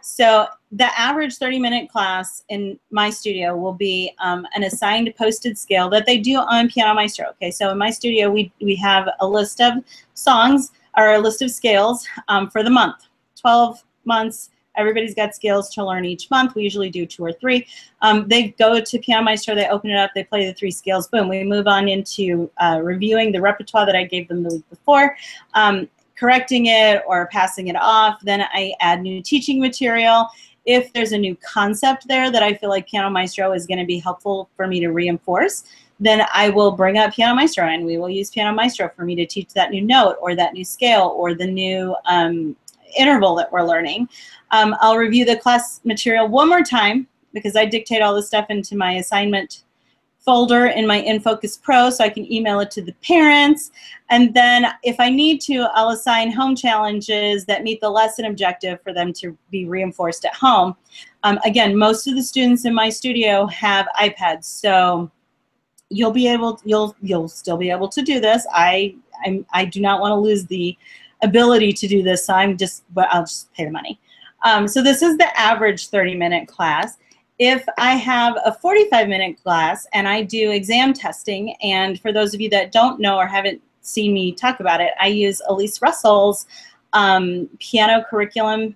So the average 30-minute class in my studio will be an assigned posted scale that they do on Piano Maestro. Okay, so in my studio we have a list of songs or a list of scales for the month. 12 months. Everybody's got scales to learn each month. We usually do 2 or 3. They go to Piano Maestro, they open it up, they play the 3 scales, boom. We move on into reviewing the repertoire that I gave them the week before. Correcting it or passing it off. Then I add new teaching material. If there's a new concept there that I feel like Piano Maestro is going to be helpful for me to reinforce, then I will bring up Piano Maestro and we will use Piano Maestro for me to teach that new note or that new scale or the new interval that we're learning. I'll review the class material one more time because I dictate all this stuff into my assignment folder in my InFocus Pro so I can email it to the parents. And then if I need to, I'll assign home challenges that meet the lesson objective for them to be reinforced at home. Again, most of the students in my studio have iPads, so you'll still be able to do this. I do not want to lose the ability to do this, so I'll just pay the money. So this is the average 30-minute class. If I have a 45-minute class and I do exam testing, and for those of you that don't know or haven't seen me talk about it, I use Elise Russell's piano curriculum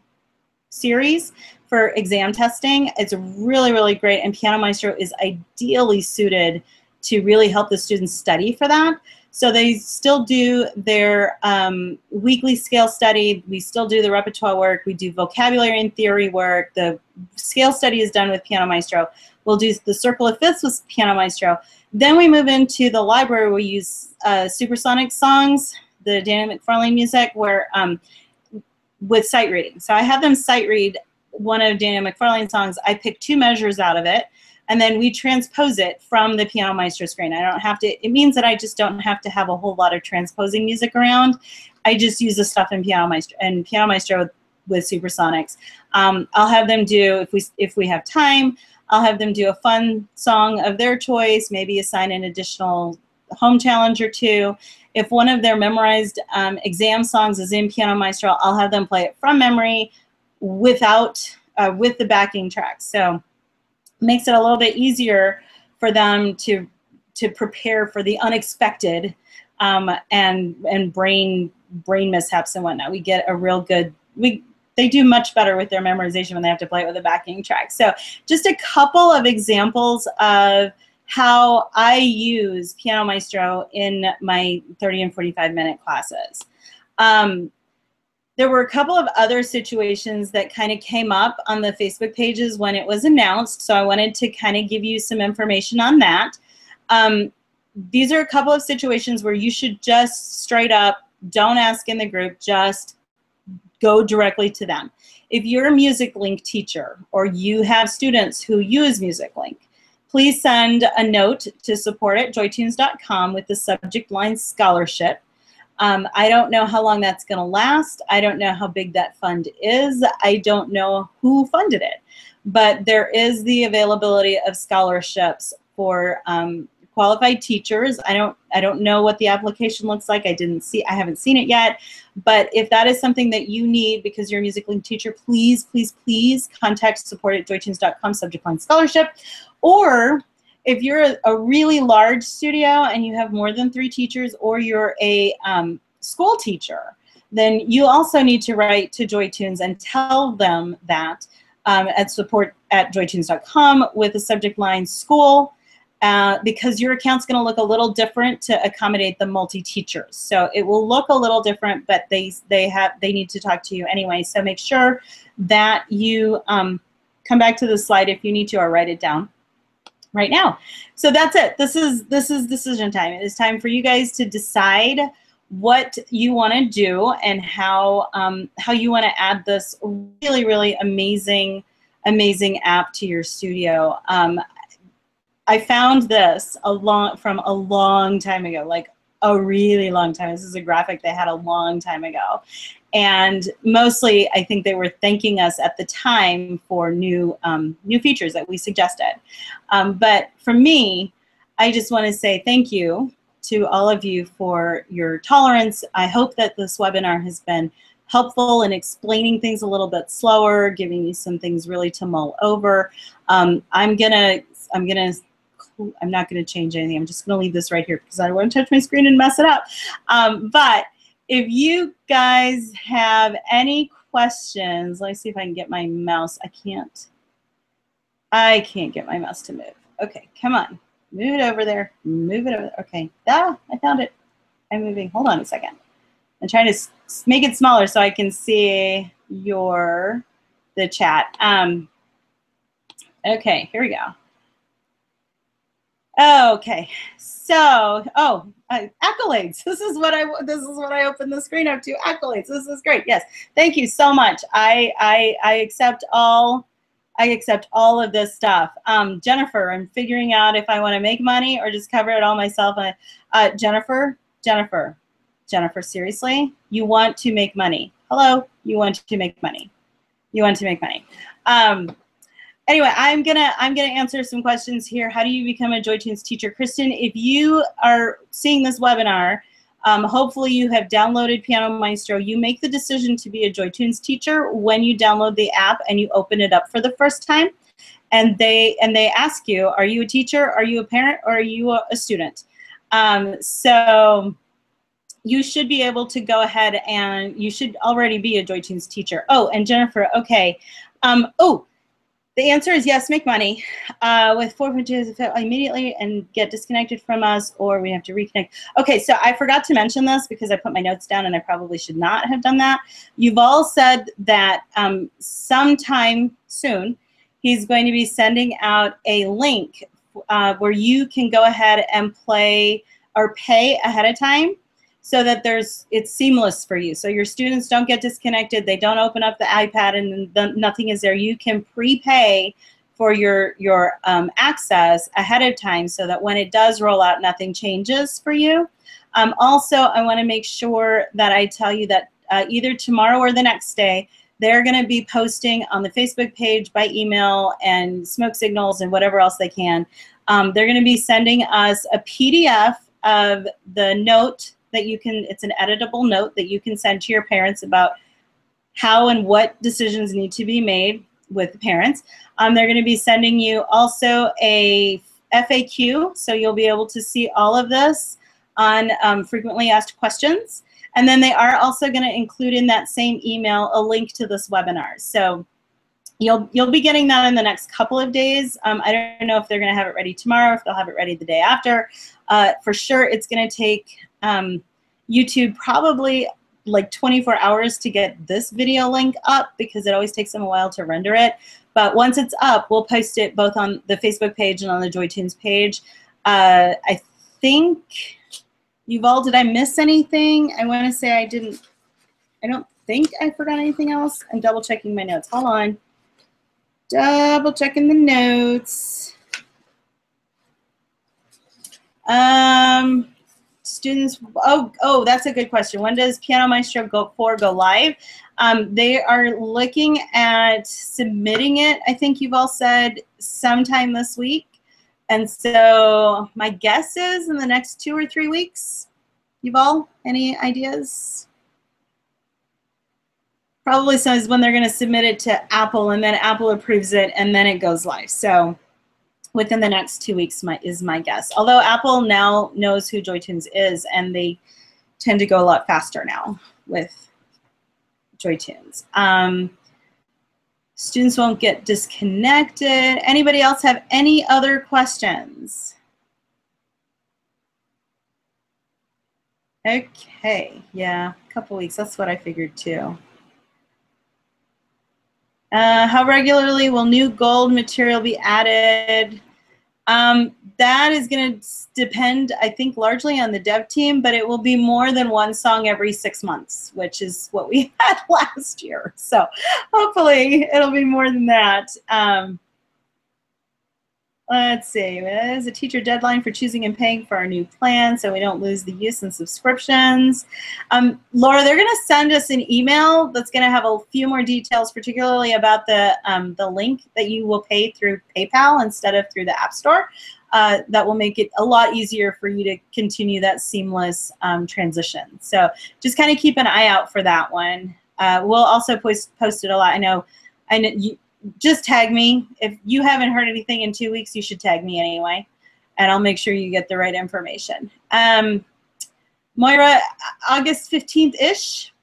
series for exam testing. It's really, really great, and Piano Maestro is ideally suited to really help the students study for that. So they still do their weekly scale study. We still do the repertoire work. We do vocabulary and theory work. The scale study is done with Piano Maestro. We'll do the circle of fifths with Piano Maestro. Then we move into the library. We use supersonic songs, the Daniel McFarlane music, where with sight reading. So I have them sight read one of Daniel McFarlane's songs. I pick 2 measures out of it, and then we transpose it from the Piano Maestro screen. I don't have to, it means that I just don't have to have a whole lot of transposing music around. I just use the stuff in Piano Maestro with Supersonics. I'll have them do, if we have time, I'll have them do a fun song of their choice, maybe assign an additional home challenge or 2. If one of their memorized exam songs is in Piano Maestro, I'll have them play it from memory with the backing tracks. So makes it a little bit easier for them to prepare for the unexpected and brain mishaps and whatnot. We get a real good, they do much better with their memorization when they have to play it with a backing track. So just a couple of examples of how I use Piano Maestro in my 30 and 45-minute classes. There were a couple of other situations that kind of came up on the Facebook pages when it was announced, so I wanted to kind of give you some information on that. These are a couple of situations where you should just straight up, don't ask in the group, just go directly to them. If you're a MusicLink teacher or you have students who use MusicLink, please send a note to support@joytunes.com with the subject line scholarship. I don't know how long that's going to last. I don't know how big that fund is. I don't know who funded it. But there is the availability of scholarships for qualified teachers. I don't know what the application looks like. I haven't seen it yet. But if that is something that you need because you're a MusicLink teacher, please, please, please contact support@joytunes.com, subject line scholarship. Or if you're a really large studio and you have more than 3 teachers, or you're a school teacher, then you also need to write to JoyTunes and tell them that at support@joytunes.com with the subject line school, because your account's going to look a little different to accommodate the multi-teachers. So it will look a little different, but they need to talk to you anyway. So make sure that you come back to the slide if you need to, or write it down right now. So that's it. This is decision time. It is time for you guys to decide what you want to do and how you want to add this really, really amazing app to your studio. I found this from a long time ago, like a really long time. This is a graphic they had a long time ago. And mostly, I think they were thanking us at the time for new features that we suggested. But for me, I just want to say thank you to all of you for your tolerance. I hope that this webinar has been helpful in explaining things a little bit slower, giving you some things really to mull over. I'm not going to change anything. I'm just going to leave this right here because I don't want to touch my screen and mess it up. But if you guys have any questions, let me see if I can get my mouse. I can't get my mouse to move. Okay, come on. Move it over there. Move it over there. Okay. I found it. I'm moving. Hold on a second. I'm trying to make it smaller so I can see the chat. Okay, here we go. Okay, so accolades. This is what I opened the screen up to. Accolades. This is great. Yes, thank you so much. I accept all of this stuff. Jennifer, I'm figuring out if I want to make money or just cover it all myself. Jennifer, seriously, you want to make money? Hello, you want to make money? You want to make money? Anyway, I'm gonna answer some questions here. How do you become a JoyTunes teacher? Kristen, if you are seeing this webinar, hopefully you have downloaded Piano Maestro. You make the decision to be a JoyTunes teacher when you download the app and you open it up for the first time. And they ask you, are you a teacher, are you a parent, or are you a student? So you should be able to go ahead and you should already be a JoyTunes teacher. Oh, and Jennifer, okay. The answer is yes, make money. With 4.2 immediately and get disconnected from us, or we have to reconnect. Okay, so I forgot to mention this because I put my notes down and I probably should not have done that. You've all said that sometime soon he's going to be sending out a link where you can go ahead and play or pay ahead of time, so that it's seamless for you. So your students don't get disconnected. They don't open up the iPad and nothing is there. You can prepay for your access ahead of time so that when it does roll out, nothing changes for you. Also, I want to make sure that I tell you that either tomorrow or the next day, they're going to be posting on the Facebook page by email and smoke signals and whatever else they can. They're going to be sending us a PDF of the note that it's an editable note that you can send to your parents about how and what decisions need to be made with the parents. They're going to be sending you also a FAQ, so you'll be able to see all of this on frequently asked questions. And then they are also going to include in that same email a link to this webinar. So you'll be getting that in the next couple of days. I don't know if they're going to have it ready tomorrow, if they'll have it ready the day after. For sure, it's going to take YouTube probably like 24 hours to get this video link up because it always takes them a while to render it. But once it's up, we'll post it both on the Facebook page and on the JoyTunes page. I think, Yuval, did I miss anything? I want to say I didn't. I don't think I forgot anything else. I'm double checking my notes. Hold on. Double checking the notes. Students, oh, that's a good question. When does Piano Maestro 4 go live? They are looking at submitting it, I think you've all said, sometime this week. And so my guess is in the next 2 or 3 weeks. You've all, any ideas? Probably so is when they're going to submit it to Apple, and then Apple approves it, and then it goes live. So within the next 2 weeks is my guess. Although Apple now knows who JoyTunes is, and they tend to go a lot faster now with JoyTunes. Students won't get disconnected. Anybody else have any other questions? Okay, yeah, a couple weeks. That's what I figured too. How regularly will new gold material be added? That is going to depend, I think, largely on the dev team, but it will be more than one song every 6 months, which is what we had last year. So hopefully it'll be more than that. Let's see, there's a teacher deadline for choosing and paying for our new plan so we don't lose the use and subscriptions. Laura, they're gonna send us an email that's gonna have a few more details, particularly about the link that you will pay through PayPal instead of through the App Store. That will make it a lot easier for you to continue that seamless transition. So just kind of keep an eye out for that one. We'll also post it a lot. I know you, just tag me. If you haven't heard anything in 2 weeks, you should tag me anyway, and I'll make sure you get the right information. Moira, August 15th-ish,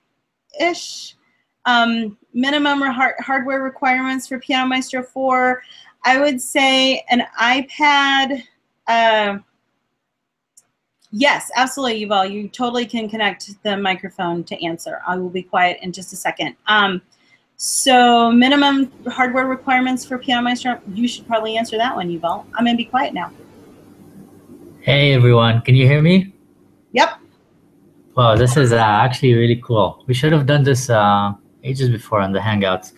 minimum hardware requirements for Piano Maestro 4. I would say an iPad. Yes, absolutely, Yuval. You totally can connect the microphone to answer. I will be quiet in just a second. So minimum hardware requirements for Piano Maestro, you should probably answer that one, Yuval. I'm going to be quiet now. Hey, everyone. Can you hear me? Yep. Wow, this is actually really cool. We should have done this ages before on the Hangouts.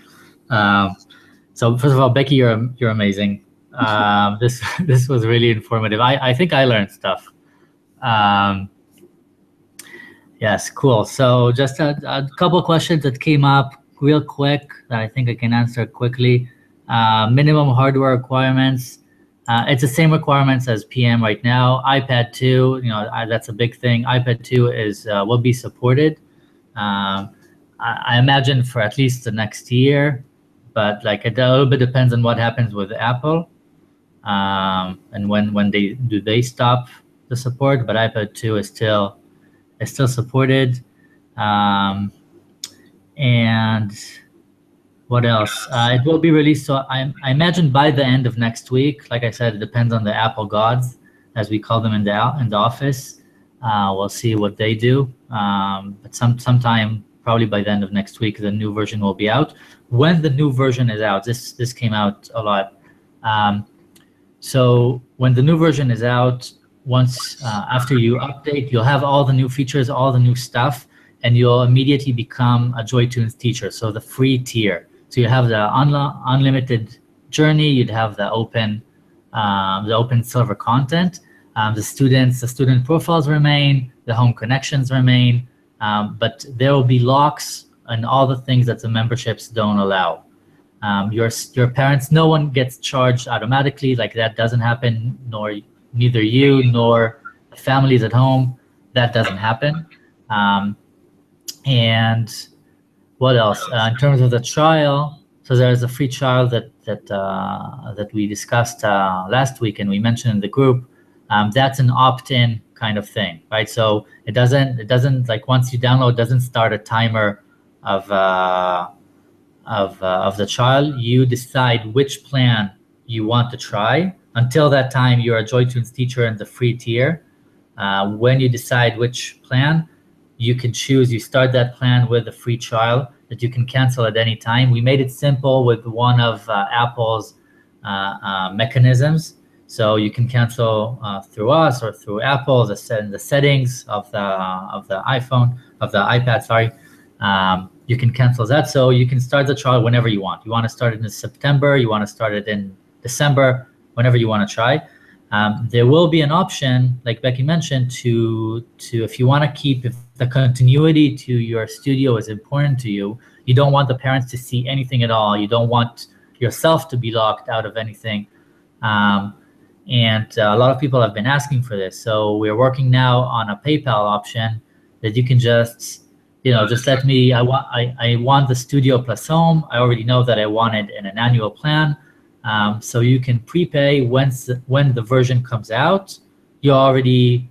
So first of all, Becki, you're amazing. This was really informative. I think I learned stuff. Yes, cool. So just a couple of questions that came up real quick that I think I can answer quickly. Minimum hardware requirements. It's the same requirements as PM right now. iPad 2, that's a big thing. iPad 2 will be supported. I imagine for at least the next year, but like it a little bit depends on what happens with Apple and when they stop the support. But iPad 2 is still supported. And what else? It will be released, so I imagine by the end of next week. Like I said, it depends on the Apple gods, as we call them in the office. We'll see what they do. But sometime, probably by the end of next week, the new version will be out. When the new version is out, this came out a lot. So when the new version is out, once after you update, you'll have all the new features, all the new stuff, and you'll immediately become a JoyTunes teacher, so the free tier. So you have the unlimited journey, you'd have the open silver content. The student profiles remain, the home connections remain, but there will be locks and all the things that the memberships don't allow. Your parents, no one gets charged automatically, like that doesn't happen, neither you nor the families at home, that doesn't happen. And what else? In terms of the trial, so there's a free trial that that we discussed last week and we mentioned in the group, that's an opt-in kind of thing, right? So it doesn't like once you download, it doesn't start a timer of the child. You decide which plan you want to try. Until that time, you're a JoyTunes teacher in the free tier. When you decide which plan, you can choose. You start that plan with a free trial that you can cancel at any time. We made it simple with one of Apple's mechanisms. So you can cancel through us or through Apple. The settings of the iPhone, of the iPad, sorry. You can cancel that. So you can start the trial whenever you want. You want to start it in September, you want to start it in December, whenever you want to try. There will be an option, like Becki mentioned, to if you want to keep, if the continuity to your studio is important to you, you don't want the parents to see anything at all. You don't want yourself to be locked out of anything. And a lot of people have been asking for this. So we're working now on a PayPal option that you can just, just let me, I want the studio plus home. I already know that I want it in an annual plan. So you can prepay when the version comes out. You'll get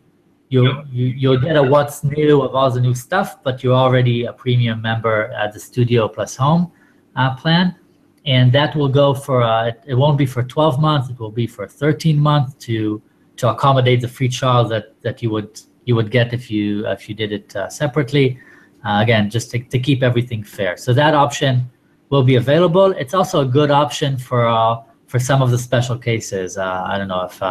a what's new of all the new stuff, but you're already a premium member at the studio plus home plan. And that will go for, it won't be for 12 months, it will be for 13 months to accommodate the free trial that you would get if you did it separately. Again, just to keep everything fair. So that option will be available. It's also a good option for some of the special cases. I don't know if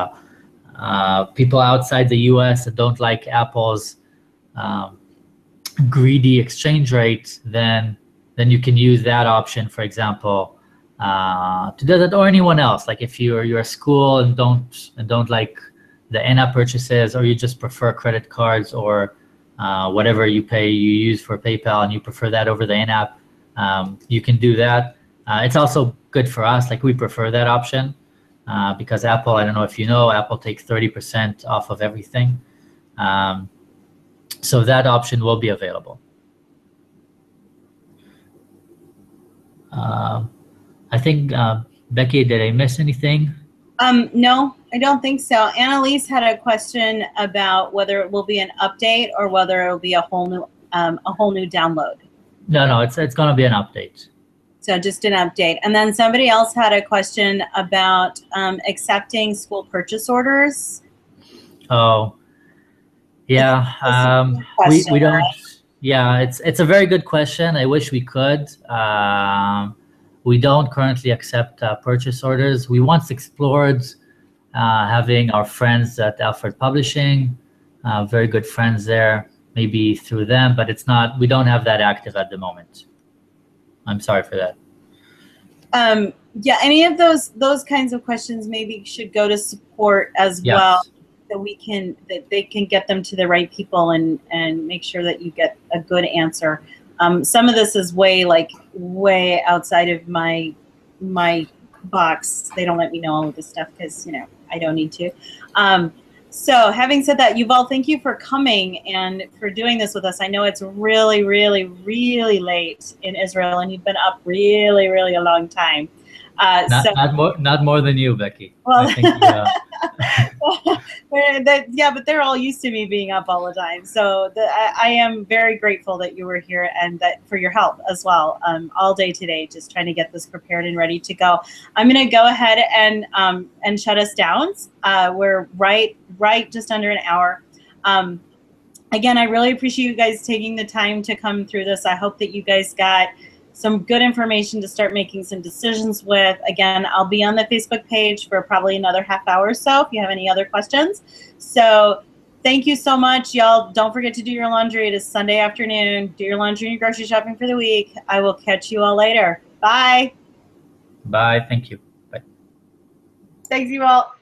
people outside the US that don't like Apple's greedy exchange rate, then you can use that option, for example, to do that, or anyone else. Like if you're a school and don't like the in-app purchases, or you just prefer credit cards or whatever you use for PayPal, and you prefer that over the in-app, you can do that. It's also good for us. Like we prefer that option because Apple, I don't know if you know, Apple takes 30% off of everything. So that option will be available. I think, Becki, did I miss anything? No, I don't think so. Annalise had a question about whether it will be an update or whether it will be a whole new download. No, it's going to be an update. So just an update. And then somebody else had a question about accepting school purchase orders. Oh, yeah. We don't. Right? Yeah, it's a very good question. I wish we could. We don't currently accept purchase orders. We once explored having our friends at Alfred Publishing, very good friends there, maybe through them, but it's not. We don't have that active at the moment. I'm sorry for that. Yeah, any of those kinds of questions maybe should go to support as well, that they can get them to the right people and make sure that you get a good answer. Some of this is way outside of my box. They don't let me know all of this stuff because I don't need to. So having said that, Yuval, thank you for coming and for doing this with us. I know it's really, really, really late in Israel, and you've been up really, really a long time. Not more than you, Becki. Well, I think, yeah, but they're all used to me being up all the time. So I am very grateful that you were here and that for your help as well, all day today, just trying to get this prepared and ready to go. I'm going to go ahead and shut us down. We're right just under an hour. Again, I really appreciate you guys taking the time to come through this. I hope that you guys got some good information to start making some decisions with. Again, I'll be on the Facebook page for probably another half hour or so if you have any other questions. So thank you so much, y'all. Don't forget to do your laundry. It is Sunday afternoon. Do your laundry and your grocery shopping for the week. I will catch you all later. Bye. Bye. Thank you. Bye. Thanks, you all.